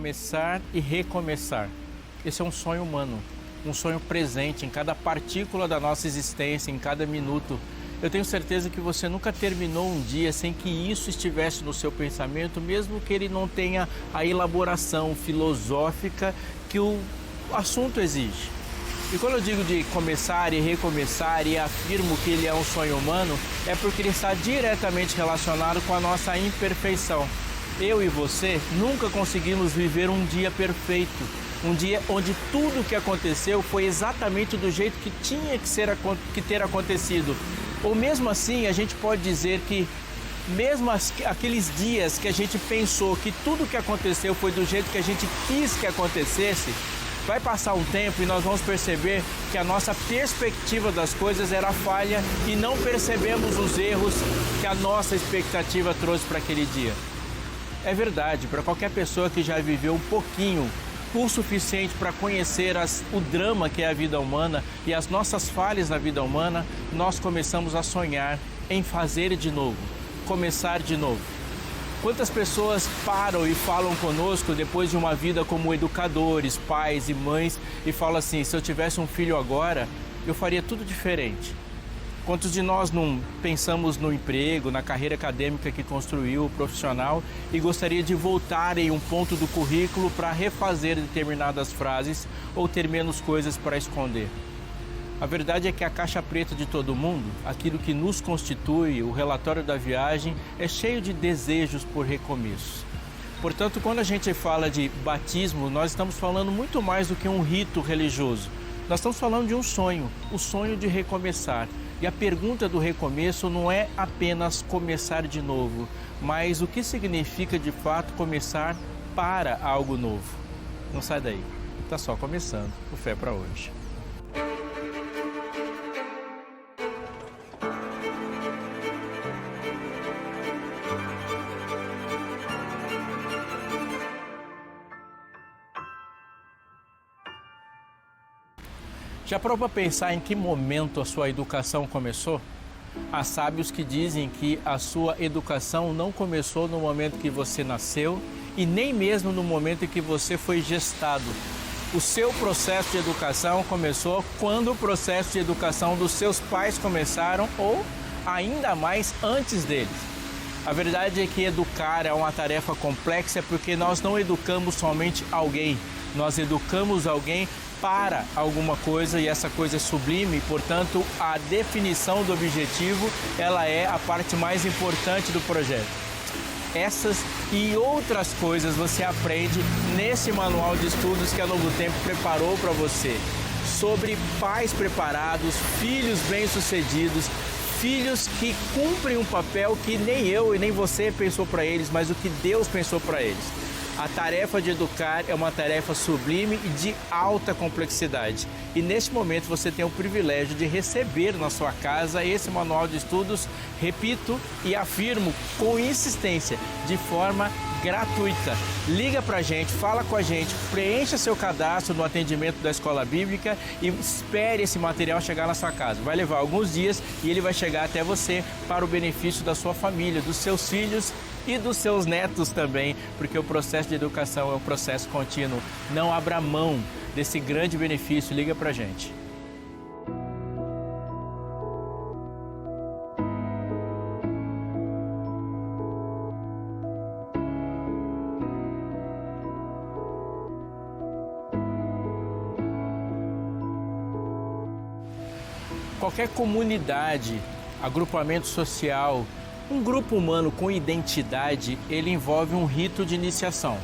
começar e recomeçar. Esse é um sonho humano, um sonho presente em cada partícula da nossa existência, em cada minuto. Eu tenho certeza que você nunca terminou um dia sem que isso estivesse no seu pensamento, mesmo que ele não tenha a elaboração filosófica que o assunto exige. E quando eu digo de começar e recomeçar e afirmo que ele é um sonho humano, é porque ele está diretamente relacionado com a nossa imperfeição. Eu e você nunca conseguimos viver um dia perfeito, um dia onde tudo o que aconteceu foi exatamente do jeito que tinha que ter acontecido. Ou mesmo assim, a gente pode dizer que mesmo aqueles dias que a gente pensou que tudo o que aconteceu foi do jeito que a gente quis que acontecesse, vai passar um tempo e nós vamos perceber que a nossa perspectiva das coisas era falha e não percebemos os erros que a nossa expectativa trouxe para aquele dia. É verdade, para qualquer pessoa que já viveu um pouquinho, o suficiente para conhecer o drama que é a vida humana e as nossas falhas na vida humana, nós começamos a sonhar em fazer de novo, começar de novo. Quantas pessoas param e falam conosco depois de uma vida como educadores, pais e mães e falam assim, se eu tivesse um filho agora, eu faria tudo diferente. Quantos de nós não pensamos no emprego, na carreira acadêmica que construiu, profissional, e gostaria de voltar em um ponto do currículo para refazer determinadas frases ou ter menos coisas para esconder? A verdade é que a caixa preta de todo mundo, aquilo que nos constitui, o relatório da viagem, é cheio de desejos por recomeços. Portanto, quando a gente fala de batismo, nós estamos falando muito mais do que um rito religioso. Nós estamos falando de um sonho, o sonho de recomeçar. E a pergunta do recomeço não é apenas começar de novo, mas o que significa de fato começar para algo novo. Não sai daí, está só começando o Fé para hoje. Já parou para pensar em que momento a sua educação começou? Há sábios que dizem que a sua educação não começou no momento que você nasceu e nem mesmo no momento em que você foi gestado. O seu processo de educação começou quando o processo de educação dos seus pais começaram ou ainda mais antes deles. A verdade é que educar é uma tarefa complexa porque nós não educamos somente alguém, nós educamos alguém para alguma coisa e essa coisa é sublime, portanto a definição do objetivo ela é a parte mais importante do projeto. Essas e outras coisas você aprende nesse manual de estudos que a Novo Tempo preparou para você, sobre pais preparados, filhos bem-sucedidos, filhos que cumprem um papel que nem eu e nem você pensou para eles, mas o que Deus pensou para eles. A tarefa de educar é uma tarefa sublime e de alta complexidade. E neste momento você tem o privilégio de receber na sua casa esse manual de estudos, repito e afirmo com insistência, de forma gratuita. Liga pra gente, fala com a gente, preencha seu cadastro no atendimento da Escola Bíblica e espere esse material chegar na sua casa. Vai levar alguns dias e ele vai chegar até você para o benefício da sua família, dos seus filhos e dos seus netos também, porque o processo de educação é um processo contínuo. Não abra mão desse grande benefício, liga pra gente. Qualquer comunidade, agrupamento social, um grupo humano com identidade, ele envolve um rito de iniciação.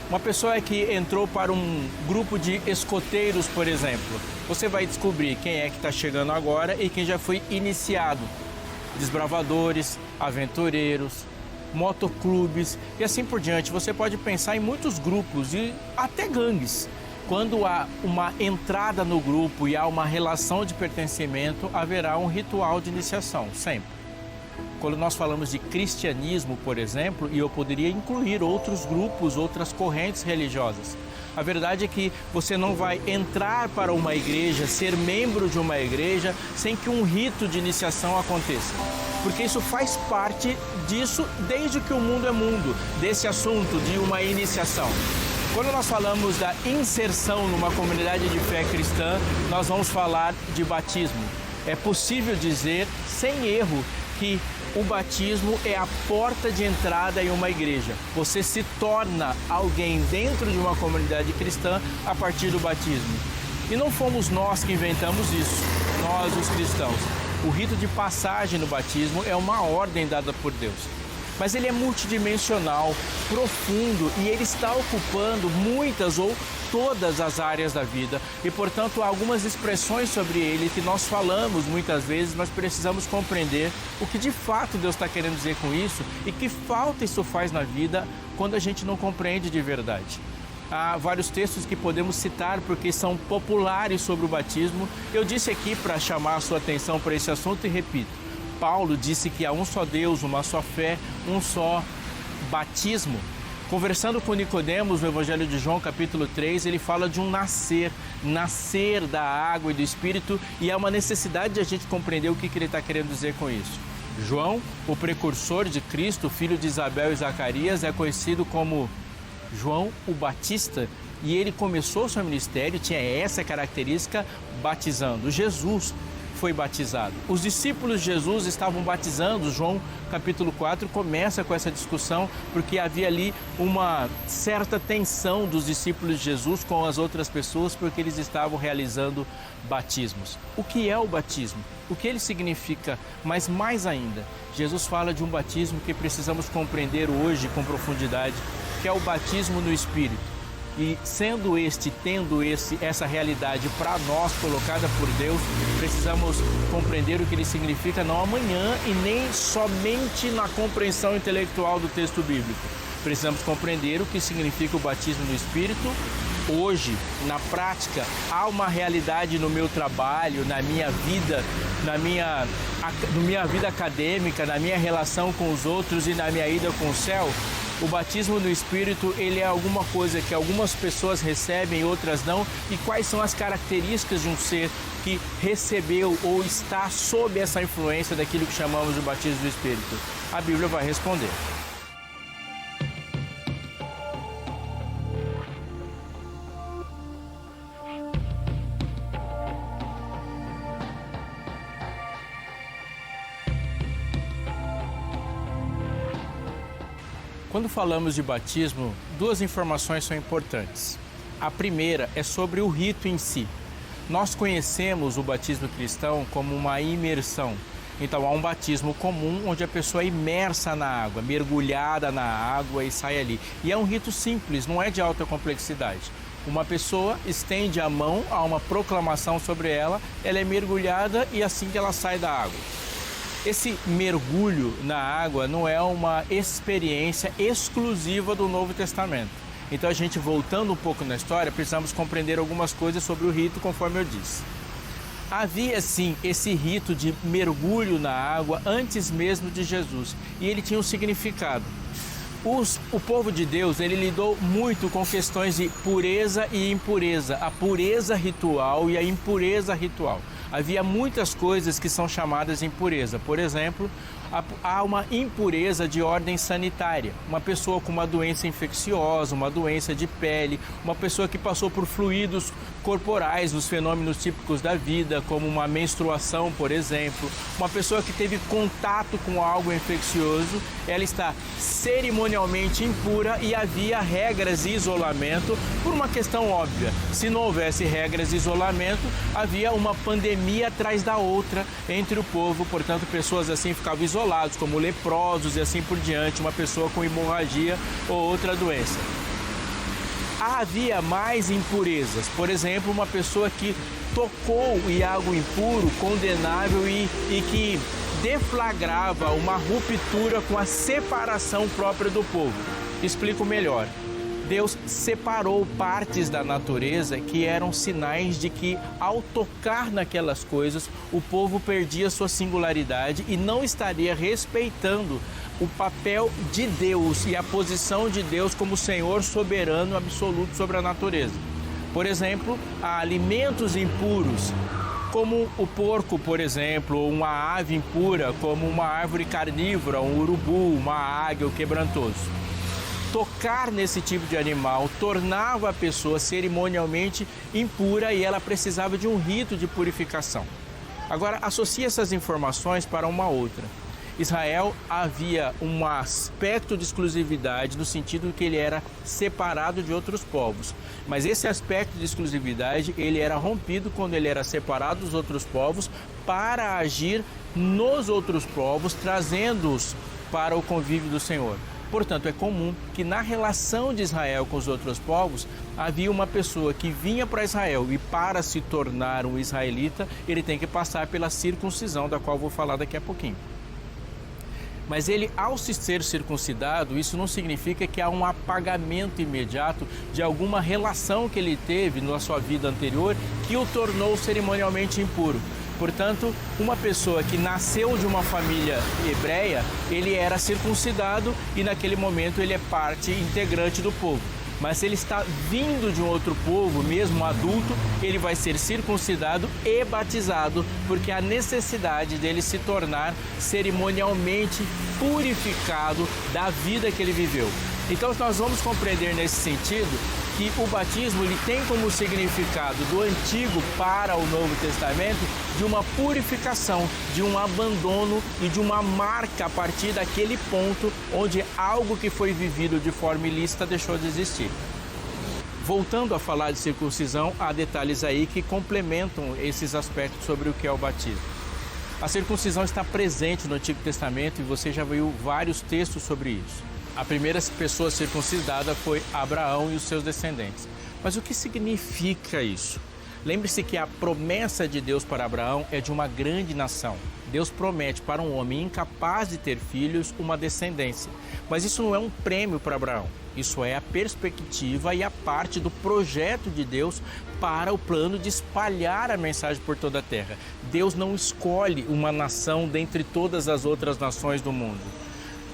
Uma pessoa que entrou para um grupo de escoteiros, por exemplo, você vai descobrir quem é que está chegando agora e quem já foi iniciado. Desbravadores, aventureiros, motoclubes e assim por diante. Você pode pensar em muitos grupos e até gangues. Quando há uma entrada no grupo e há uma relação de pertencimento, haverá um ritual de iniciação, sempre. Quando nós falamos de cristianismo, por exemplo, e eu poderia incluir outros grupos, outras correntes religiosas, a verdade é que você não vai entrar para uma igreja, ser membro de uma igreja, sem que um rito de iniciação aconteça. Porque isso faz parte disso desde que o mundo é mundo, desse assunto de uma iniciação. Quando nós falamos da inserção numa comunidade de fé cristã, nós vamos falar de batismo. É possível dizer, sem erro, que o batismo é a porta de entrada em uma igreja. Você se torna alguém dentro de uma comunidade cristã a partir do batismo. E não fomos nós que inventamos isso, nós os cristãos. O rito de passagem no batismo é uma ordem dada por Deus. Mas ele é multidimensional, profundo e ele está ocupando muitas ou todas as áreas da vida. E, portanto, há algumas expressões sobre ele que nós falamos muitas vezes, mas precisamos compreender o que de fato Deus está querendo dizer com isso e que falta isso faz na vida quando a gente não compreende de verdade. Há vários textos que podemos citar porque são populares sobre o batismo. Eu disse aqui para chamar a sua atenção para esse assunto e repito. Paulo disse que há um só Deus, uma só fé, um só batismo. Conversando com Nicodemos no Evangelho de João, capítulo 3, ele fala de um nascer da água e do Espírito, e há uma necessidade de a gente compreender o que ele está querendo dizer com isso. João, o precursor de Cristo, filho de Isabel e Zacarias, é conhecido como João o Batista, e ele começou seu ministério, tinha essa característica, batizando. Jesus foi batizado. Os discípulos de Jesus estavam batizando. João capítulo 4 começa com essa discussão porque havia ali uma certa tensão dos discípulos de Jesus com as outras pessoas porque eles estavam realizando batismos. O que é o batismo? O que ele significa? Mas mais ainda, Jesus fala de um batismo que precisamos compreender hoje com profundidade, que é o batismo no Espírito. E tendo essa realidade para nós colocada por Deus, precisamos compreender o que ele significa não amanhã e nem somente na compreensão intelectual do texto bíblico. Precisamos compreender o que significa o batismo no Espírito. Hoje, na prática, há uma realidade no meu trabalho, na minha vida, na minha vida acadêmica, na minha relação com os outros e na minha ida com o céu. O batismo no Espírito, ele é alguma coisa que algumas pessoas recebem e outras não. E quais são as características de um ser que recebeu ou está sob essa influência daquilo que chamamos de batismo do Espírito? A Bíblia vai responder. Quando falamos de batismo, duas informações são importantes. A primeira é sobre o rito em si. Nós conhecemos o batismo cristão como uma imersão. Então, há um batismo comum onde a pessoa é imersa na água, mergulhada na água e sai ali. E é um rito simples, não é de alta complexidade. Uma pessoa estende a mão, há uma proclamação sobre ela, ela é mergulhada e assim que ela sai da água. Esse mergulho na água não é uma experiência exclusiva do Novo Testamento. Então, a gente voltando um pouco na história, precisamos compreender algumas coisas sobre o rito, conforme eu disse. Havia, sim, esse rito de mergulho na água antes mesmo de Jesus, e ele tinha um significado. O povo de Deus, ele lidou muito com questões de pureza e impureza, a pureza ritual e a impureza ritual. Havia muitas coisas que são chamadas de impureza. Por exemplo, há uma impureza de ordem sanitária. Uma pessoa com uma doença infecciosa, uma doença de pele, uma pessoa que passou por fluidos corporais, os fenômenos típicos da vida, como uma menstruação, por exemplo. Uma pessoa que teve contato com algo infeccioso, ela está cerimonialmente impura e havia regras de isolamento por uma questão óbvia. Se não houvesse regras de isolamento, havia uma pandemia atrás da outra entre o povo, portanto, pessoas assim ficavam isolados, como leprosos e assim por diante, uma pessoa com hemorragia ou outra doença. Havia mais impurezas, por exemplo, uma pessoa que tocou em algo impuro, condenável e que deflagrava uma ruptura com a separação própria do povo. Explico melhor. Deus separou partes da natureza que eram sinais de que, ao tocar naquelas coisas, o povo perdia sua singularidade e não estaria respeitando o papel de Deus e a posição de Deus como Senhor soberano absoluto sobre a natureza. Por exemplo, há alimentos impuros, como o porco, por exemplo, ou uma ave impura, como uma árvore carnívora, um urubu, uma águia, o quebrantoso. tocar nesse tipo de animal tornava a pessoa cerimonialmente impura e ela precisava de um rito de purificação. Agora, associe essas informações para uma outra. Israel havia um aspecto de exclusividade no sentido que ele era separado de outros povos. Mas esse aspecto de exclusividade, ele era rompido quando ele era separado dos outros povos para agir nos outros povos, trazendo-os para o convívio do Senhor. Portanto, é comum que na relação de Israel com os outros povos, havia uma pessoa que vinha para Israel e para se tornar um israelita, ele tem que passar pela circuncisão, da qual vou falar daqui a pouquinho. Mas ele, ao se ser circuncidado, isso não significa que há um apagamento imediato de alguma relação que ele teve na sua vida anterior que o tornou cerimonialmente impuro. Portanto, uma pessoa que nasceu de uma família hebreia, ele era circuncidado e naquele momento ele é parte integrante do povo. Mas se ele está vindo de um outro povo, mesmo adulto, ele vai ser circuncidado e batizado, porque há necessidade dele se tornar cerimonialmente purificado da vida que ele viveu. Então nós vamos compreender nesse sentido que o batismo ele tem como significado do Antigo para o Novo Testamento de uma purificação, de um abandono e de uma marca a partir daquele ponto onde algo que foi vivido de forma ilícita deixou de existir. Voltando a falar de circuncisão, há detalhes aí que complementam esses aspectos sobre o que é o batismo. A circuncisão está presente no Antigo Testamento e você já viu vários textos sobre isso. A primeira pessoa circuncidada foi Abraão e os seus descendentes. Mas o que significa isso? Lembre-se que a promessa de Deus para Abraão é de uma grande nação. Deus promete para um homem incapaz de ter filhos uma descendência. Mas isso não é um prêmio para Abraão. Isso é a perspectiva e a parte do projeto de Deus para o plano de espalhar a mensagem por toda a terra. Deus não escolhe uma nação dentre todas as outras nações do mundo.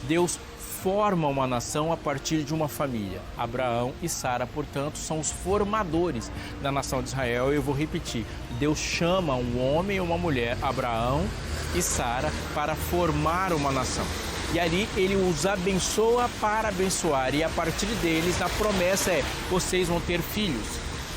Deus forma uma nação a partir de uma família. Abraão e Sara, portanto, são os formadores da nação de Israel. Eu vou repetir, Deus chama um homem e uma mulher, Abraão e Sara, para formar uma nação. E ali ele os abençoa para abençoar, e a partir deles a promessa é, vocês vão ter filhos.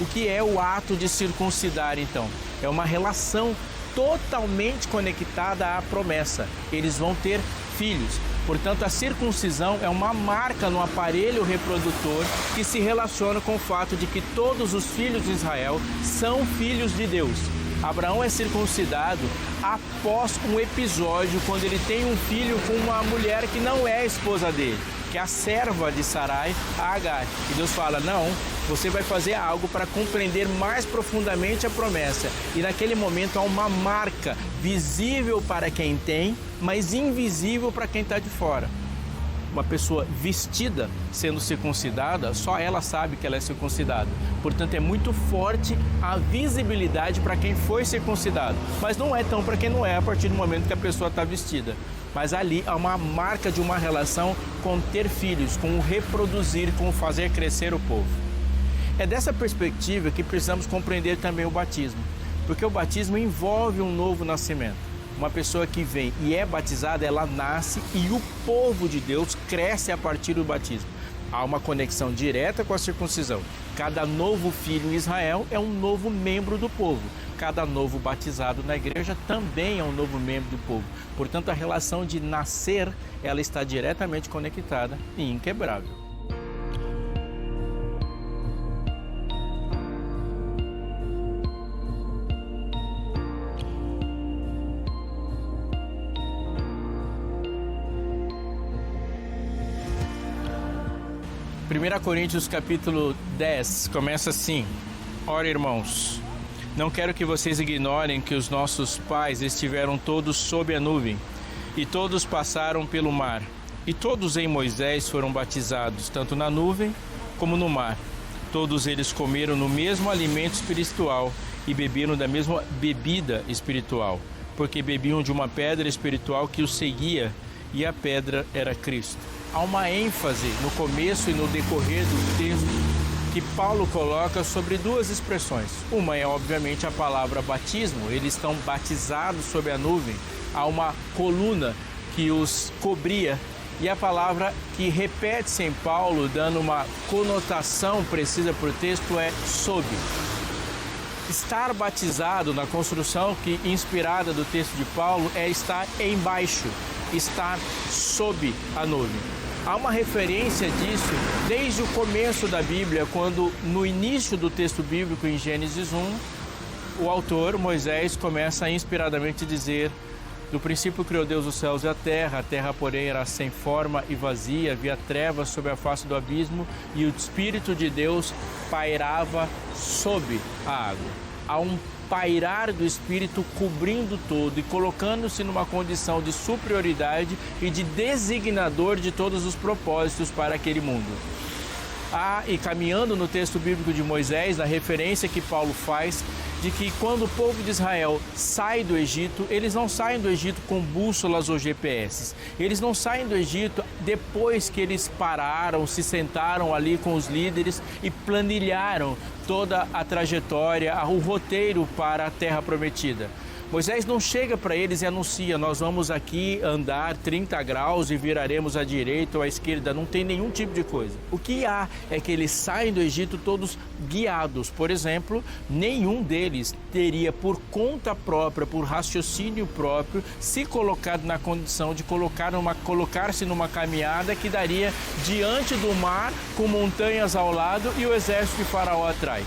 O que é o ato de circuncidar então? É uma relação totalmente conectada à promessa. Eles vão ter filhos. Portanto, a circuncisão é uma marca no aparelho reprodutor que se relaciona com o fato de que todos os filhos de Israel são filhos de Deus. Abraão é circuncidado após um episódio quando ele tem um filho com uma mulher que não é a esposa dele, que é a serva de Sarai, a Agar. E Deus fala, não, você vai fazer algo para compreender mais profundamente a promessa. E naquele momento há uma marca visível para quem tem, mas invisível para quem está de fora. Uma pessoa vestida sendo circuncidada, só ela sabe que ela é circuncidada. Portanto, é muito forte a visibilidade para quem foi circuncidado. Mas não é tão para quem não é a partir do momento que a pessoa está vestida. Mas ali há uma marca de uma relação com ter filhos, com o reproduzir, com o fazer crescer o povo. É dessa perspectiva que precisamos compreender também o batismo. Porque o batismo envolve um novo nascimento. Uma pessoa que vem e é batizada, ela nasce e o povo de Deus cresce a partir do batismo. Há uma conexão direta com a circuncisão. Cada novo filho em Israel é um novo membro do povo. Cada novo batizado na igreja também é um novo membro do povo. Portanto, a relação de nascer, ela está diretamente conectada e inquebrável. Primeira Coríntios capítulo 10 começa assim: Ora, irmãos, não quero que vocês ignorem que os nossos pais estiveram todos sob a nuvem, e todos passaram pelo mar, e todos em Moisés foram batizados, tanto na nuvem como no mar. Todos eles comeram no mesmo alimento espiritual e beberam da mesma bebida espiritual, porque bebiam de uma pedra espiritual que os seguia, e a pedra era Cristo. Há uma ênfase no começo e no decorrer do texto que Paulo coloca sobre duas expressões. Uma é, obviamente, a palavra batismo. Eles estão batizados sob a nuvem. Há uma coluna que os cobria E a palavra que repete-se em Paulo, dando uma conotação precisa para o texto, é sob. Estar batizado, na construção inspirada do texto de Paulo, é estar embaixo, estar sob a nuvem. Há uma referência disso desde o começo da Bíblia, quando no início do texto bíblico, em Gênesis 1, o autor, Moisés, começa a inspiradamente dizer: no princípio criou Deus os céus e a terra, porém era sem forma e vazia, havia trevas sobre a face do abismo e o Espírito de Deus pairava sobre a água. Há um pairar do Espírito cobrindo todo e colocando-se numa condição de superioridade e de designador de todos os propósitos para aquele mundo. E caminhando no texto bíblico de Moisés, na referência que Paulo faz, de que quando o povo de Israel sai do Egito, eles não saem do Egito com bússolas ou GPS. Eles não saem do Egito depois que eles pararam, se sentaram ali com os líderes e planilharam toda a trajetória, o roteiro para a Terra Prometida. Moisés não chega para eles e anuncia: nós vamos aqui andar 30 graus e viraremos à direita ou à esquerda. Não tem nenhum tipo de coisa. O que há é que eles saem do Egito todos guiados. Por exemplo, nenhum deles teria por conta própria, por raciocínio próprio, se colocado na condição de colocar-se numa caminhada que daria diante do mar, com montanhas ao lado e o exército de Faraó atrás.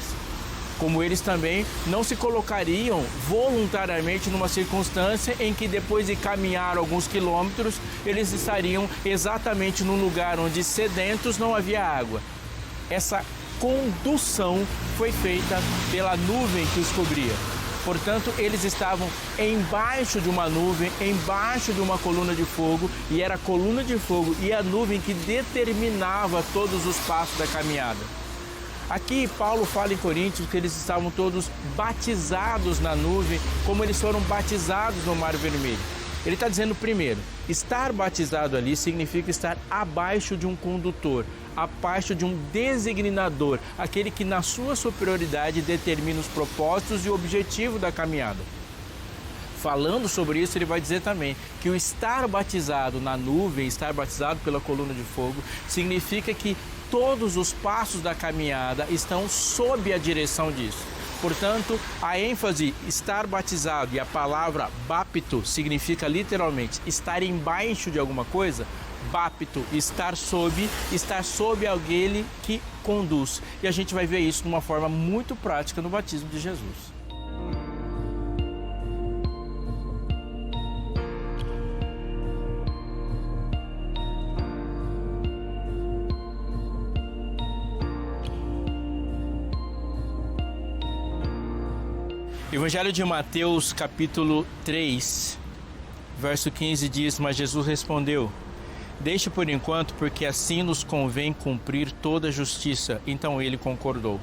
Como eles também não se colocariam voluntariamente numa circunstância em que depois de caminhar alguns quilômetros, eles estariam exatamente num lugar onde sedentos não havia água. Essa condução foi feita pela nuvem que os cobria. Portanto, eles estavam embaixo de uma nuvem, embaixo de uma coluna de fogo, e era a coluna de fogo e a nuvem que determinava todos os passos da caminhada. Aqui Paulo fala em Coríntios que eles estavam todos batizados na nuvem, como eles foram batizados no Mar Vermelho. Ele está dizendo, primeiro, estar batizado ali significa estar abaixo de um condutor, abaixo de um designador, aquele que na sua superioridade determina os propósitos e o objetivo da caminhada. Falando sobre isso, ele vai dizer também que o estar batizado na nuvem, estar batizado pela coluna de fogo, significa que todos os passos da caminhada estão sob a direção disso. Portanto, a ênfase estar batizado e a palavra bapto significa literalmente estar embaixo de alguma coisa. Bapto, estar sob alguém que conduz. E a gente vai ver isso de uma forma muito prática no batismo de Jesus. Evangelho de Mateus, capítulo 3, verso 15 diz: mas Jesus respondeu: deixe por enquanto, porque assim nos convém cumprir toda a justiça. Então ele concordou.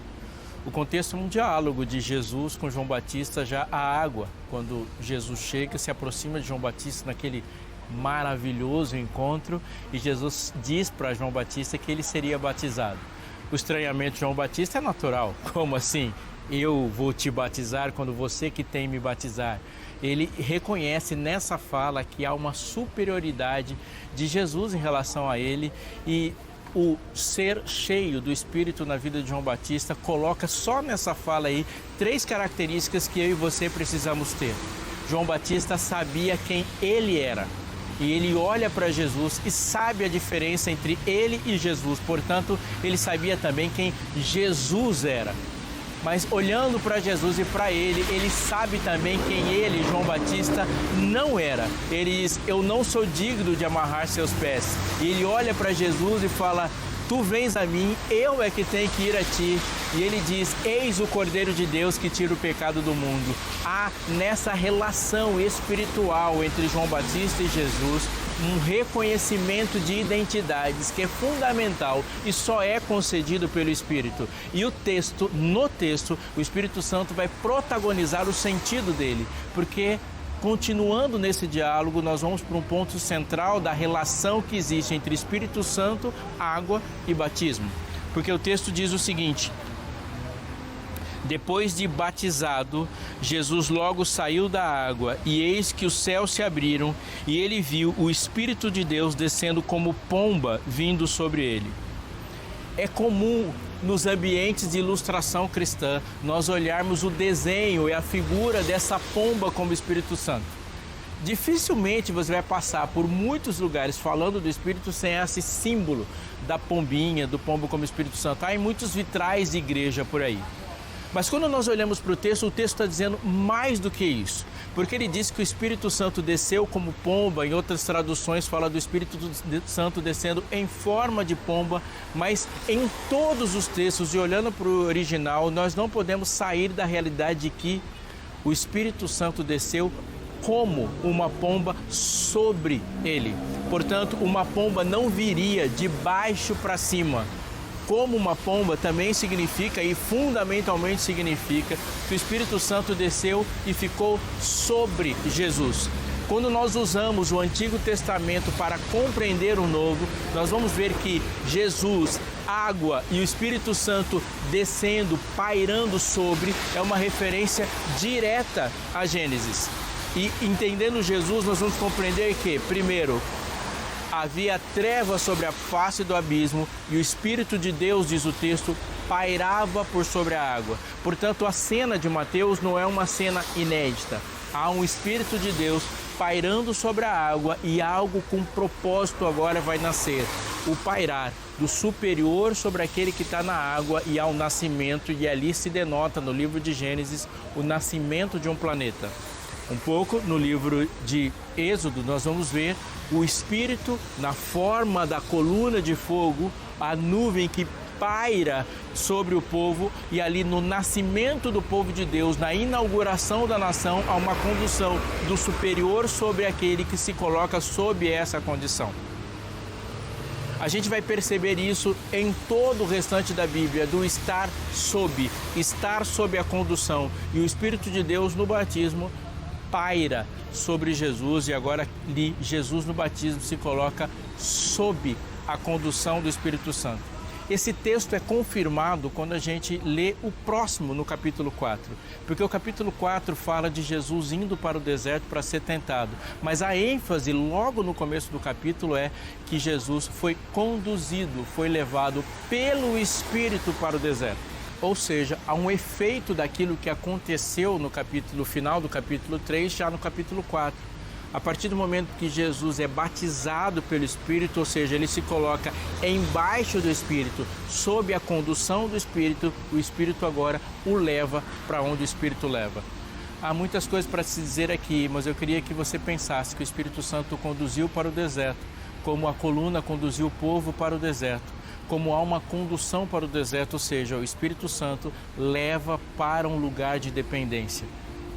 O contexto é um diálogo de Jesus com João Batista já à água. Quando Jesus chega, se aproxima de João Batista naquele maravilhoso encontro, e Jesus diz para João Batista que ele seria batizado. O estranhamento de João Batista é natural. Como assim? Eu vou te batizar quando você que tem me batizar. Ele reconhece nessa fala que há uma superioridade de Jesus em relação a ele, e o ser cheio do Espírito na vida de João Batista coloca só nessa fala aí 3 características que eu e você precisamos ter. João Batista sabia quem ele era. E ele olha para Jesus e sabe a diferença entre ele e Jesus. Portanto, ele sabia também quem Jesus era. Mas olhando para Jesus e para ele sabe também quem ele, João Batista, não era. Ele diz: eu não sou digno de amarrar seus pés. E ele olha para Jesus e fala: tu vens a mim, eu é que tenho que ir a ti. E ele diz: eis o Cordeiro de Deus que tira o pecado do mundo. Há nessa relação espiritual entre João Batista e Jesus um reconhecimento de identidades que é fundamental e só é concedido pelo Espírito. E no texto, o Espírito Santo vai protagonizar o sentido dele, porque continuando nesse diálogo, nós vamos para um ponto central da relação que existe entre Espírito Santo, água e batismo. Porque o texto diz o seguinte: Depois de batizado, Jesus logo saiu da água, e eis que os céus se abriram, e ele viu o Espírito de Deus descendo como pomba vindo sobre ele. É comum nos ambientes de ilustração cristã nós olharmos o desenho e a figura dessa pomba como Espírito Santo. Dificilmente você vai passar por muitos lugares falando do Espírito sem esse símbolo da pombinha, do pombo como Espírito Santo. Há muitos vitrais de igreja por aí. Mas quando nós olhamos para o texto está dizendo mais do que isso. Porque ele diz que o Espírito Santo desceu como pomba, em outras traduções fala do Espírito Santo descendo em forma de pomba, mas em todos os textos, e olhando para o original, nós não podemos sair da realidade de que o Espírito Santo desceu como uma pomba sobre ele. Portanto, uma pomba não viria de baixo para cima. Como uma pomba também significa, e fundamentalmente significa, que o Espírito Santo desceu e ficou sobre Jesus. Quando nós usamos o Antigo Testamento para compreender o Novo, nós vamos ver que Jesus, água e o Espírito Santo descendo, pairando sobre, é uma referência direta a Gênesis. E entendendo Jesus, nós vamos compreender que, primeiro, havia trevas sobre a face do abismo e o Espírito de Deus, diz o texto, pairava por sobre a água. Portanto, a cena de Mateus não é uma cena inédita. Há um Espírito de Deus pairando sobre a água e algo com propósito agora vai nascer. O pairar do superior sobre aquele que está na água e ao nascimento, e ali se denota no livro de Gênesis o nascimento de um planeta. Um pouco no livro de Êxodo nós vamos ver o Espírito na forma da coluna de fogo, a nuvem que paira sobre o povo, e ali no nascimento do povo de Deus, na inauguração da nação, há uma condução do superior sobre aquele que se coloca sob essa condição. A gente vai perceber isso em todo o restante da Bíblia, do estar sob a condução, e o Espírito de Deus no batismo paira sobre Jesus, e agora ali Jesus no batismo se coloca sob a condução do Espírito Santo. Esse texto é confirmado quando a gente lê o próximo no capítulo 4, porque o capítulo 4 fala de Jesus indo para o deserto para ser tentado, mas a ênfase logo no começo do capítulo é que Jesus foi conduzido, foi levado pelo Espírito para o deserto. Ou seja, há um efeito daquilo que aconteceu no final do capítulo 3, já no capítulo 4. A partir do momento que Jesus é batizado pelo Espírito, ou seja, ele se coloca embaixo do Espírito, sob a condução do Espírito, o Espírito agora o leva para onde o Espírito leva. Há muitas coisas para se dizer aqui, mas eu queria que você pensasse que o Espírito Santo o conduziu para o deserto, como a coluna conduziu o povo para o deserto. Como há uma condução para o deserto, ou seja, o Espírito Santo leva para um lugar de dependência.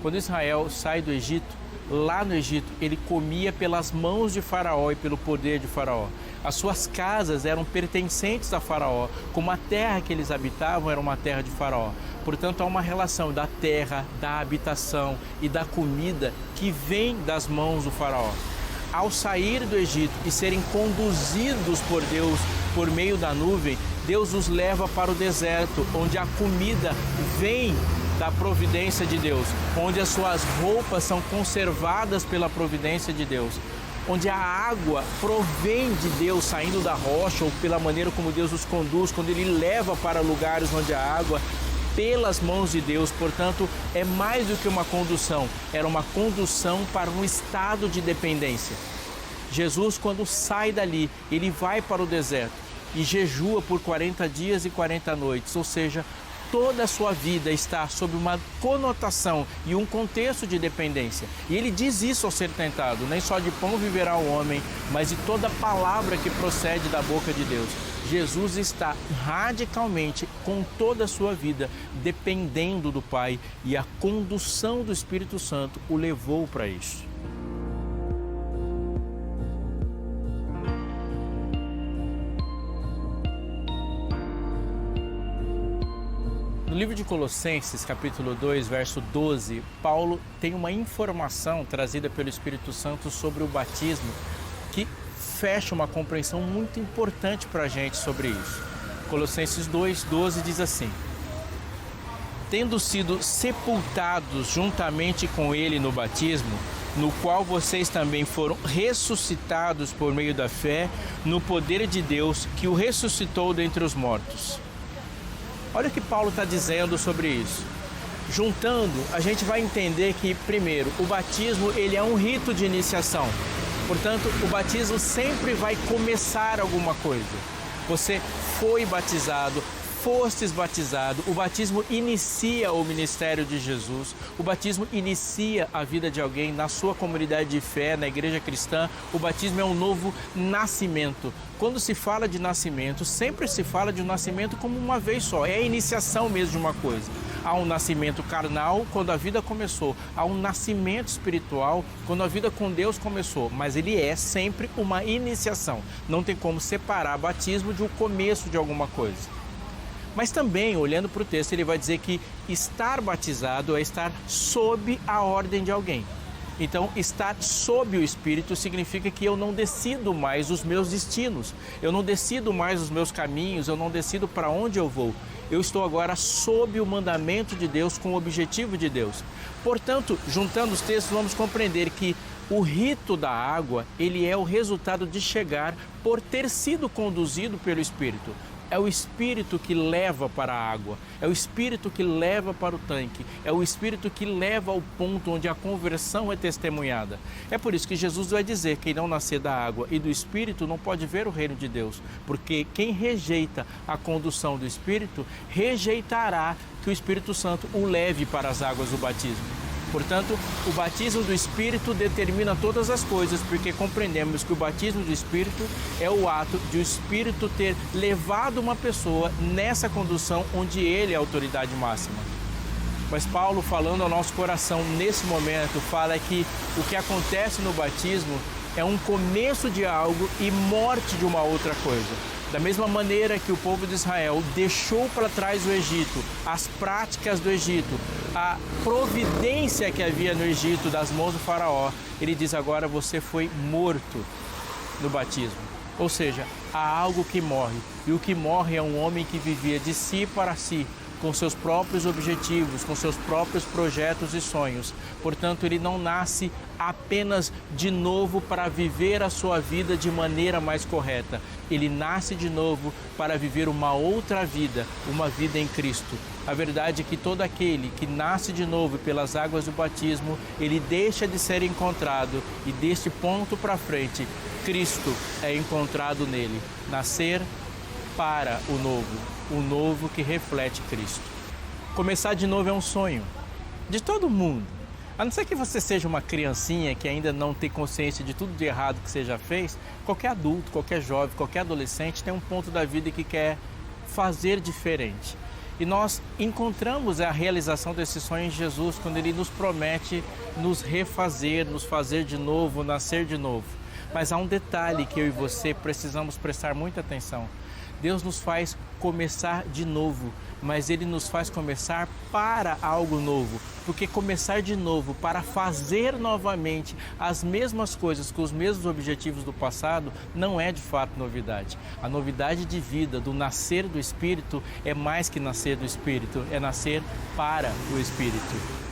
Quando Israel sai do Egito, lá no Egito, ele comia pelas mãos de Faraó e pelo poder de Faraó. As suas casas eram pertencentes a Faraó, como a terra que eles habitavam era uma terra de Faraó. Portanto, há uma relação da terra, da habitação e da comida que vem das mãos do Faraó. Ao sair do Egito e serem conduzidos por Deus por meio da nuvem, Deus os leva para o deserto, onde a comida vem da providência de Deus, onde as suas roupas são conservadas pela providência de Deus, onde a água provém de Deus saindo da rocha, ou pela maneira como Deus os conduz, quando Ele leva para lugares onde a água pelas mãos de Deus. Portanto, é mais do que uma condução, era uma condução para um estado de dependência. Jesus, quando sai dali, ele vai para o deserto e jejua por 40 dias e 40 noites, ou seja, toda a sua vida está sob uma conotação e um contexto de dependência. E ele diz isso ao ser tentado: nem só de pão viverá o homem, mas de toda palavra que procede da boca de Deus. Jesus está radicalmente, com toda a sua vida, dependendo do Pai, e a condução do Espírito Santo o levou para isso. No livro de Colossenses, capítulo 2, verso 12, Paulo tem uma informação trazida pelo Espírito Santo sobre o batismo que fecha uma compreensão muito importante para a gente sobre isso. Colossenses 2, 12 diz assim: tendo sido sepultados juntamente com ele no batismo, no qual vocês também foram ressuscitados por meio da fé no poder de Deus que o ressuscitou dentre os mortos. Olha o que Paulo está dizendo sobre isso. Juntando, a gente vai entender que, primeiro, o batismo ele é um rito de iniciação. Portanto, o batismo sempre vai começar alguma coisa. Você foi batizado, fostes batizado, o batismo inicia o ministério de Jesus, o batismo inicia a vida de alguém na sua comunidade de fé, na igreja cristã. O batismo é um novo nascimento. Quando se fala de nascimento, sempre se fala de um nascimento como uma vez só, é a iniciação mesmo de uma coisa. Há um nascimento carnal quando a vida começou, há um nascimento espiritual quando a vida com Deus começou, mas ele é sempre uma iniciação. Não tem como separar batismo de um começo de alguma coisa. Mas também, olhando para o texto, ele vai dizer que estar batizado é estar sob a ordem de alguém. Então, estar sob o Espírito significa que eu não decido mais os meus destinos, eu não decido mais os meus caminhos, eu não decido para onde eu vou. Eu estou agora sob o mandamento de Deus, com o objetivo de Deus. Portanto, juntando os textos, vamos compreender que o rito da água, ele é o resultado de chegar por ter sido conduzido pelo Espírito. É o Espírito que leva para a água, é o Espírito que leva para o tanque, é o Espírito que leva ao ponto onde a conversão é testemunhada. É por isso que Jesus vai dizer que quem não nascer da água e do Espírito não pode ver o reino de Deus, porque quem rejeita a condução do Espírito, rejeitará que o Espírito Santo o leve para as águas do batismo. Portanto, o batismo do Espírito determina todas as coisas, porque compreendemos que o batismo do Espírito é o ato de o Espírito ter levado uma pessoa nessa condução onde ele é a autoridade máxima. Mas Paulo, falando ao nosso coração nesse momento, fala que o que acontece no batismo é um começo de algo e morte de uma outra coisa. Da mesma maneira que o povo de Israel deixou para trás o Egito, as práticas do Egito, a providência que havia no Egito das mãos do faraó, ele diz agora você foi morto no batismo. Ou seja, há algo que morre, e o que morre é um homem que vivia de si para si, com seus próprios objetivos, com seus próprios projetos e sonhos. Portanto, ele não nasce apenas de novo para viver a sua vida de maneira mais correta. Ele nasce de novo para viver uma outra vida, uma vida em Cristo. A verdade é que todo aquele que nasce de novo pelas águas do batismo, ele deixa de ser encontrado e deste ponto para frente, Cristo é encontrado nele. Nascer para o novo que reflete Cristo. Começar de novo é um sonho de todo mundo. A não ser que você seja uma criancinha que ainda não tem consciência de tudo de errado que você já fez, qualquer adulto, qualquer jovem, qualquer adolescente tem um ponto da vida que quer fazer diferente. E nós encontramos a realização desse sonho em Jesus quando Ele nos promete nos refazer, nos fazer de novo, nascer de novo. Mas há um detalhe que eu e você precisamos prestar muita atenção. Deus nos faz começar de novo, mas Ele nos faz começar para algo novo. Porque começar de novo para fazer novamente as mesmas coisas com os mesmos objetivos do passado não é de fato novidade. A novidade de vida, do nascer do Espírito, é mais que nascer do Espírito, é nascer para o Espírito.